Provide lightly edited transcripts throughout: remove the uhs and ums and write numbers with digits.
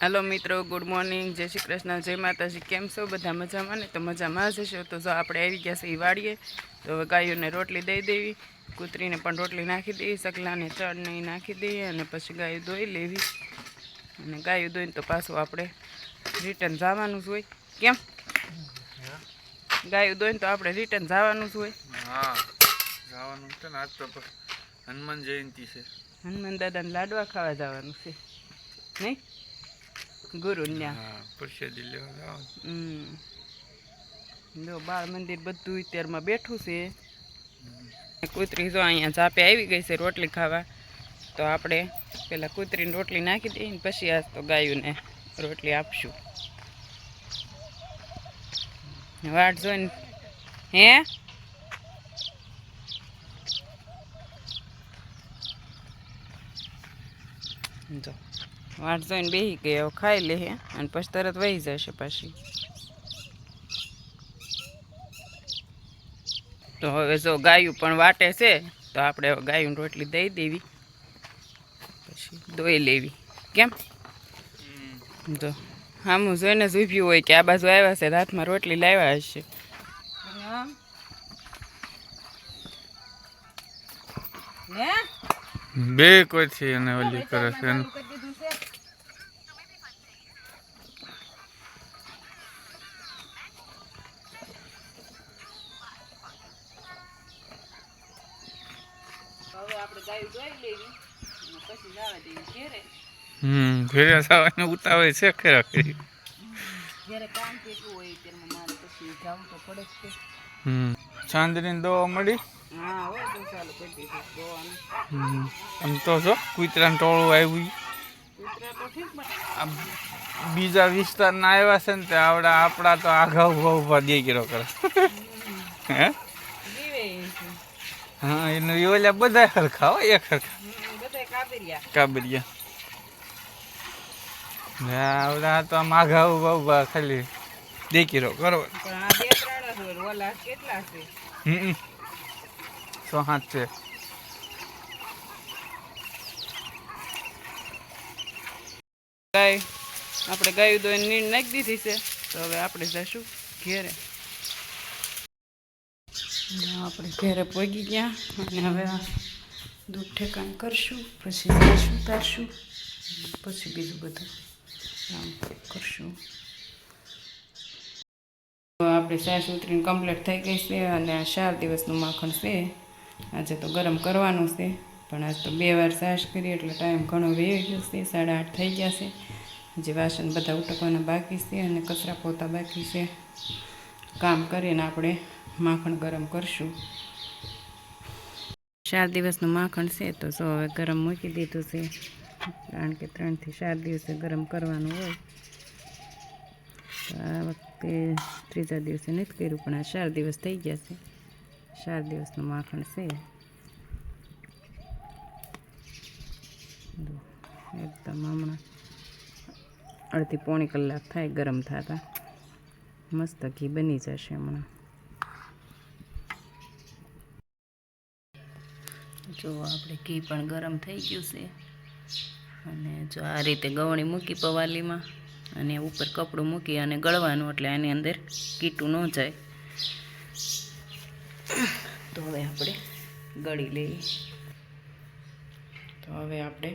Hello मित्रों, good morning, जय श्री कृष्ण, जय माताजी। केम छो? बधा मजामां ने? तो मजामां ज हशो। तो जो आपणे आवी गया छे वाड़ीए, तो गायोने रोटली दई देवी, कूतरीने पण रोटली नाखी देवी, सकलाने चणनी नाखी देवी अने पछी गायो धोई लेवी। अने गायो धोईने तो पाछुं आपणे रिटर्न जवानुं ज होय। केम गायो धोईने तो आपणे रिटर्न जवानुं ज होय। हाँ, जवानुं छे ने। आज तो हनुमान जयंती छे। हनुमान दादाने लाडवा खावा जवानुं छे नहीं? गुरु न्या। हाँ, प्रसादी लेवा जवानुं। जो बाळ मंदिर बधुं त्यारमां बेठुं छे। कूतरी जो अहींया झापे आवी गई छे रोटली खावा। तो आपणे पेला कूतरीने रोटली नाखी दઈએ पछी आज तो गायोने रोटली आपशुं। वाट जोईने हे जो वाट जोईने बेही गई। हवे खाई लेहे अने पछी तरत वही जशे पाછી। तो हवे जो गायों पण वाटे छे, तो आपणे हवे गायोने रोटली दई देवी, पछी धोई लेवी। केम जो हामું જોઈને જ ઊભી હોય કે આ બાજુ આવ્યા છે, હાથમાં રોટલી લાવ્યા હશે। बे कोई थी ने ओली करे छे। फेरे जवानुं उतावळ छे खरा खरी। घरे काम केटલું હોય તેમાં મારે પછી જાવું તો પડે જ તે। चांदनी दवा मळी। હા હોય તો ચાલુ કરી દીધું દોવાનું। આમ તો જો કૂતરાનું ટોળું આવ્યું। કૂતરા તો ઠીક પણ આ બીજા વિસ્તારના આવ્યા છે ને તે આવડા આપણા તો આઘા ઉભા દે ગયો કરે। હે જીવે છે। હા એને ઓલા બધા સરખા હો, એક સરખા બધાય કાબરિયા કાબરિયા। આવડા તો આમ આઘા ઉભા ખાલી દેખીરો કરો। પણ આ બે ત્રણ જ હોય, ઓલા કેટલા છે? 6-7 છે। ગાય આપણે ગાયું દોઈને નીણ નાખી દીધી છે। તો હવે આપણે જઈશું ઘેરે। આપણે ઘેરે પહોંચી ગયા અને હવે આ દૂધ ઠેકાણ કરશું, પછી જઈશું તારશું, પછી બીજું બધું કામ કરશું। આપણી સાસ ઉતરીને કમ્પ્લીટ થઈ ગઈ છે અને આ 4 દિવસનું માખણ છે। આજે તો ગરમ કરવાનું છે, પણ આજ તો 2 વાર સાસ કરી એટલે ટાઈમ ઘણો વહી ગયો છે। 8:30 થઈ ગયા છે। હજી વાસણ બધા ઉટકવાના બાકી છે અને કચરા પોતા બાકી છે। કામ કરીને આપણે માખણ ગરમ કરશું। 4 દિવસનું માખણ છે તો જો હવે ગરમ મૂકી દીધું છે, કારણ કે 3 થી 4 દિવસે ગરમ કરવાનું હોય। આ વખતે 3જા દિવસે નથી કર્યું, પણ આ 4 દિવસ થઈ ગયા છે। 4 દિવસનું માખણ છે। એકદમ હમણાં અડધી પોણી કલાક થાય ગરમ થતા, મસ્ત ઘી બની જશે હમણાં। જો આપણે ઘી પણ ગરમ થઈ ગયું છે અને જો આ રીતે ગવણી મૂકી પવાલીમાં અને ઉપર કપડું મૂકી અને ગળવાનું, એટલે આની અંદર કીટું ન જાય। તો હવે આપણે ગળી લઈએ। તો હવે આપણે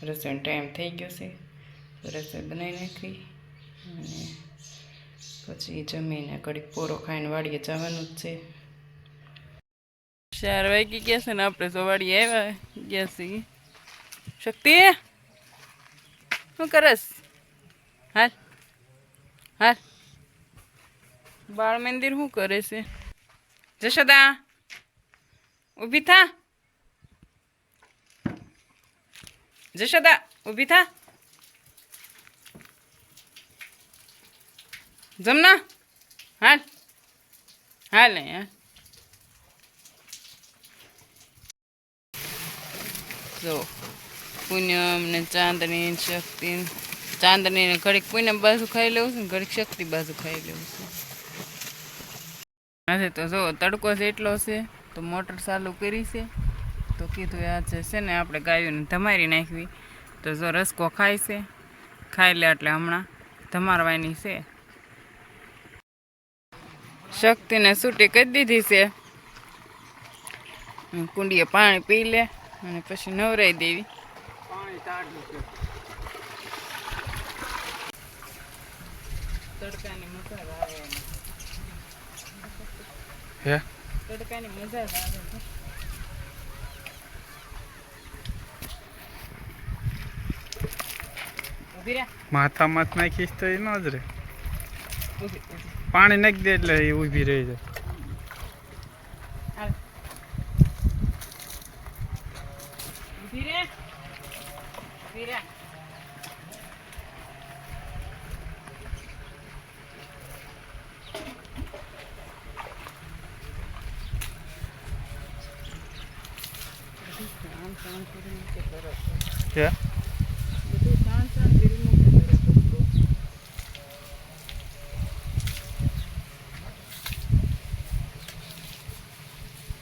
રસોઈનો ટાઈમ થઈ ગયો છે, રસોઈ બનાવી નાખી અને પછી જમીને ઘડીક પોરો ખાઈને વાડીએ જવાનું જ છે। 4 વાગી ગયા છે ને આપણે તો વાડીએ આવ્યા ગયા છીએ। શક્તિ શું કરસ? હાલ હાલ, બાળ મંદિર શું કરે છે? જશોદા ઊભી થા, જશોદા ઊભી થા, જમના હાલ હાલ યાર। જો પૂનમ ને ચાંદની શક્તિ, ચાંદની ને ઘડીક પૂનમ બાજુ ખાઈ લેવું છે ને ઘડીક શક્તિ બાજુ ખાઈ લેવું છે। આજે તો જો તડકો જ એટલો છે તો મોટર ચાલુ કરી છે। તો કીધું આજે છે ને આપણે ગાયોને ધમારી નાખવી। તો જો રસકો ખાય છે ખાઈ લે એટલે હમણાં ધમારવાની છે. શક્તિને છૂટી કરી દીધી છે. કુંડીએ પાણી પી લે અને પછી નવરાઈ દેવી. તડકાની મજા આવે હે તડકાની મજા જ આવે છે. ઊભી રહે. માથામાં નાખીશ તો એ ન જ રહે. ઊભી ઊભી. પાણી નાખી દે એટલે એ ઊભી રહી જાય. હાલ. ઊભી રહે. ઊભી રહે. હે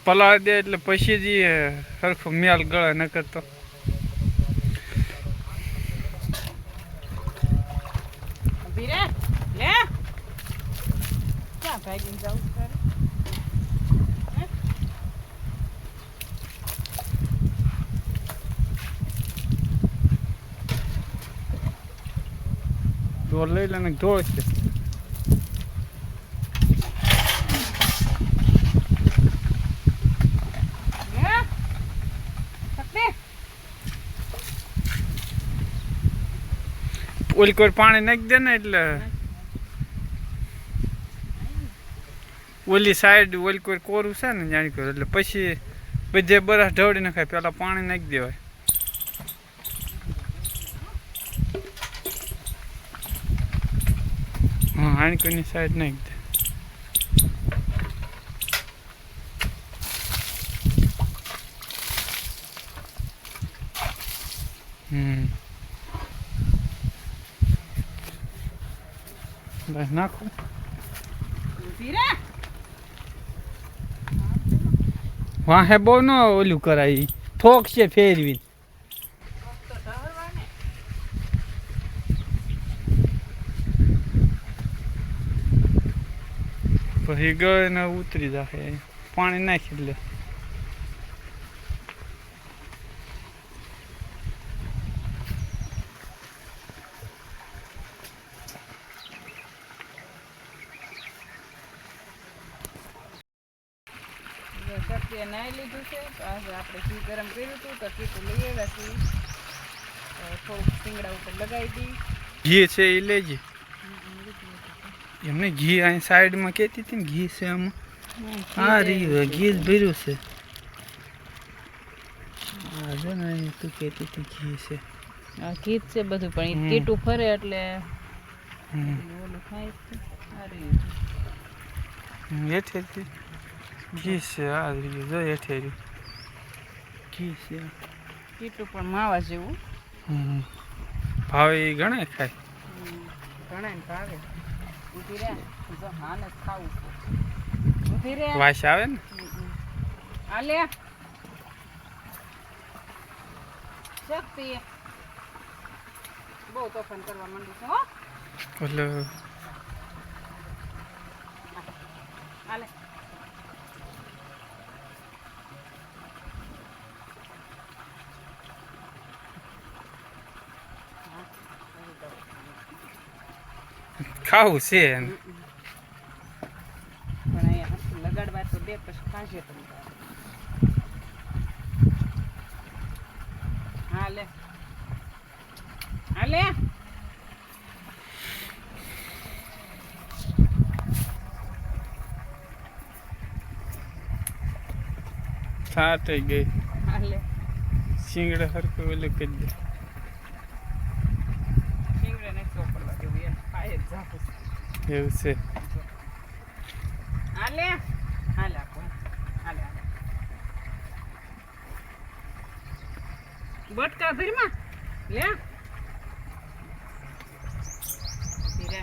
પલાળી દે એટલે પછી જ સરખો મેલ ગળે ન કરતો. ઊભી રહે. લે. ક્યાં ભાગીને જાઉં તારે? ઢોર લઈ લે ને ઢોર છે. ઓલી કોઈ પાણી નાખી દે ને એટલે ઓલી સાઈડ ઓલી કોઈ કોરું છે ને જાણી કરો એટલે પછી બધે બરફ ઢવડી નખાય પેલા પાણી નાખી દેવાય. હા આણીકોની સાઈડ નાખી દે. બસ નાખો. વાહે બહુ ન ઓલું કરાય થોક છે ફેરવી. પછી ગયો ને ઉતરી જાય પાણી નાખી એટલે. શક્તિએ નાહી લીધું છે તો આજે આપણે ઘી ગરમ કર્યું હતું તો કીટું લઈ આવ્યા છીએ. થોડુંક શીંગડા ઉપર લગાવી દઈ. ઘી છે એ લેજે. એમને ઘી અહીં સાઈડમાં કહેતી હતી ને ઘી છે આમાં. હા રહ્યું ઘી જ ભર્યું છે. હા જો ને તું કહેતી હતી ઘી છે. હા ઘી જ છે બધું પણ કીટું ફરે એટલે ઓલું થાય છે. આ રહ્યું હેઠેથી ઘી છે. આ રહ્યું જો હેઠે રહ્યું ઘી છે. કીટું પણ માવા જેવું. ભાવે એ ગણાય ખાય. ઘણા ને ભાવે. ઊભી રહે. જો હાને ખાવું. ઊભી રહે. વાસ આવે ને. આ લે. શક્તિ બહુ તોફાન કરવા માંડું છું હો. એટલે હાલે. ખાવું છે. પણ અહીંયા લગાડવા તો દે પછી ખાશે તમે. હાલે. હાલે. સાત થઈ ગઈ. હાલે. શીંગડા હરખું ઓલું કરી દે. શીંગડે નહીં ચોપડવા દેવું એમ ખાય જ જાપું. એવું છે. હાલે. હાલે આપો. હાલે હાલે. બટકા ભરીમાં લે. ધીરે.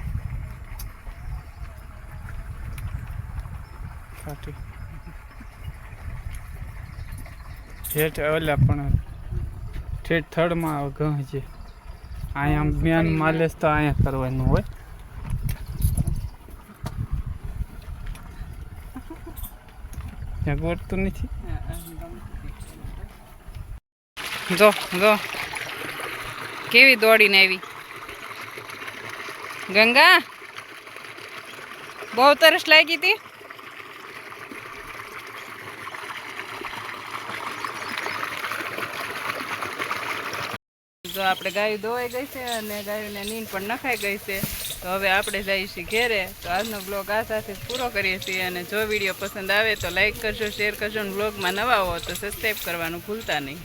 ખાટી ઠેઠ ઓલા પણ ઠેઠ થડમાં ઘઉં છે. અહીંયા મેન માલિશ તો અહીંયા કરવાનું હોય. ત્યાં ગોળતું નથી. જો જો કેવી દોડીને આવી ગંગા, બહુ તરસ લાગી હતી. જો આપણે ગાયું ધોવાઈ ગઈ છે અને ગાયોને નીંદ પણ નખાઈ ગઈ છે. તો હવે આપણે જઈએ છીએ ઘેરે. તો આજનો બ્લોગ આ સાથે જ પૂરો કરીએ છીએ. અને જો વિડીયો પસંદ આવે તો લાઈક કરજો, શેર કરજો અને બ્લોગમાં નવા હો તો સબસ્ક્રાઈબ કરવાનું ભૂલતા નહીં.